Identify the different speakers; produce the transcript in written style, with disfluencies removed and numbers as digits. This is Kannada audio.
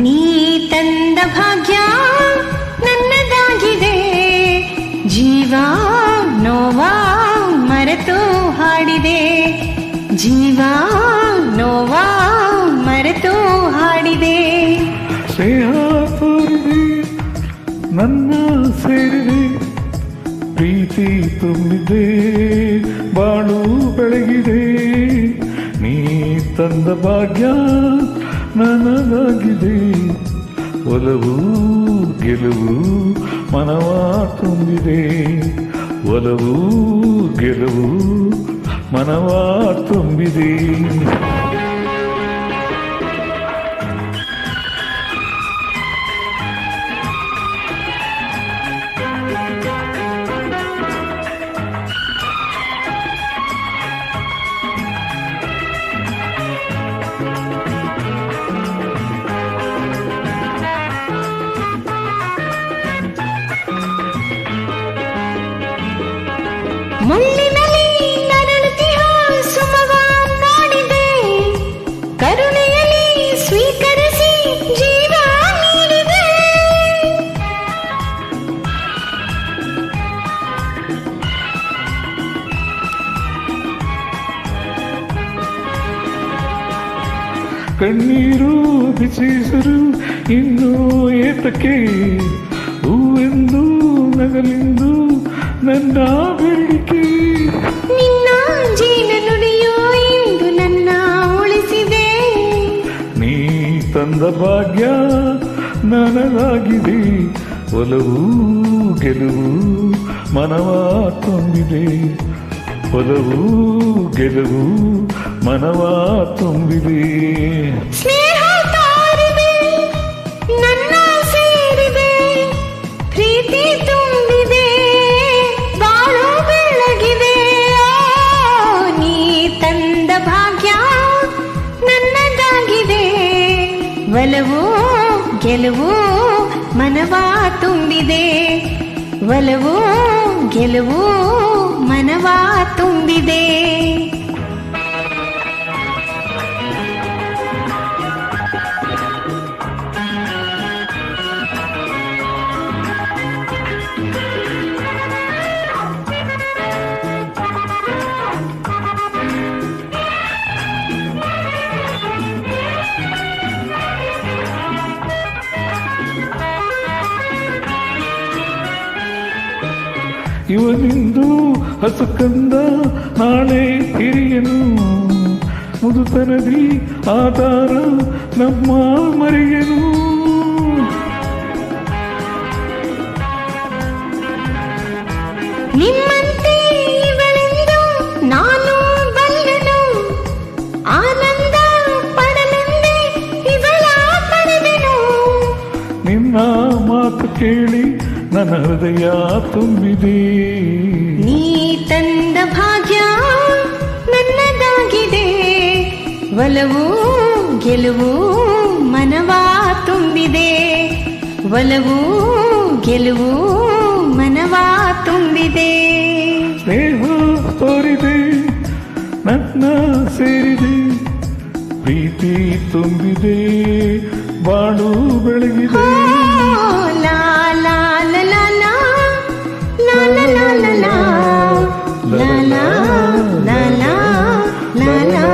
Speaker 1: ನೀ ತಂದ ಭಾಗ್ಯ ನನ್ನದಾಗಿದೆ, ಜೀವ ನೋವ ಮರೆತು ಹಾಡಿದೆ, ಜೀವ ನೋವ ಮರೆತು ಹಾಡಿದೆ.
Speaker 2: ಸ್ನೇಹ ತೋರಿದೆ ನನ್ನ ಸೇರಿದೆ, ಪ್ರೀತಿ ತುಂಬಿದೆ ಬಾಳು ಬೆಳಗಿದೆ, ನೀ ತಂದ ಭಾಗ್ಯ ನನಗಾಗಿದೆ, ಒಲವು ಗೆಲುವು ಮನವ ತುಂಬಿದೆ, ಒಲವು ಗೆಲುವು ಮನವ ತುಂಬಿದೆ.
Speaker 1: ಮುಳ್ಳಿನಲ್ಲಿ ನರಳುತ್ತಿಹ ಸುಮವ ಕಾಡಿದೆ, ಕರುಣೆಯಲ್ಲಿ ಸ್ವೀಕರಿಸಿ ಜೀವ ನೀಡಿದೆ.
Speaker 2: ಕಣ್ಣೀರು ಬಿಸಿಸರು ಇನ್ನೂ ಏತಕ್ಕೆ, ಹೂವೆಂದು ನಗಲೆಂದು ನನ್ನ ಬೇಡಿಕೆ,
Speaker 1: ನಿನ್ನ ಜೀವ ನುಡಿಯೋ ಇಂದು ನನ್ನ ಉಳಿಸಿದೆ,
Speaker 2: ನೀ ತಂದ ಭಾಗ್ಯ ನನಗಾಗಿದೆ, ಒಲವು ಗೆಲುವು ಮನವ ತುಂಬಿದೆ, ಒಲವು ಗೆಲುವು ಮನವ ತುಂಬಿದೆ.
Speaker 1: ಸ್ನೇಹ ತಾರಿದೆ ನನ್ನ ಸೇರಿದೆ, ಪ್ರೀತಿ ತುಂಬಿದೆ ಬಾಳು ಬೆಳಗಿದೆ. ನೀ ತಂದ ಭಾಗ್ಯ ನನ್ನದಾಗಿದೆ, ಒಲವು ಗೆಲುವು ಮನವ ತುಂಬಿದೆ, ಒಲವು ಗೆಲುವು ಮನವ ತುಂಬಿದೆ.
Speaker 2: ಇವನಿಂದು ಹಸುಕಂದ ನಾಳೆ ಹಿರಿಯನು, ಮುದುತನದಿ ಆಧಾರ ನಮ್ಮ ಮರೆಯನು,
Speaker 1: ನಿಮ್ಮಂತೆ ಇವಳೆಂದು ನಾನು ಬಲ್ಲೆನು, ಆನಂದ ಪಡಲೆಂದೇ ಇವಳ ಪಡೆದೆನು.
Speaker 2: ನಿನ್ನ ಮಾತು ಕೇಳಿ ನನ್ನ ಹೃದಯ ತುಂಬಿದೆ,
Speaker 1: ನೀ ತಂದ ಭಾಗ್ಯ ನನ್ನದಾಗಿದೆ, ಒಲವು ಗೆಲುವು ಮನವ ತುಂಬಿದೆ, ಒಲವು ಗೆಲುವು ಮನವ ತುಂಬಿದೆ.
Speaker 2: ಸ್ನೇಹ ತೋರಿದೆ ನನ್ನ ಸೇರಿದೆ, ಪ್ರೀತಿ ತುಂಬಿದೆ ಬಾಳು ಬೆಳಗಿದೆ.
Speaker 1: ಲಾ ಲಾ ಲಾ ಲಾ ಲಾ ಲಾ ಲಾ ಲಾ ಲಾ ಲಾ ಲಾ ಲಾ ಲಾ ಲಾ ಲಾ.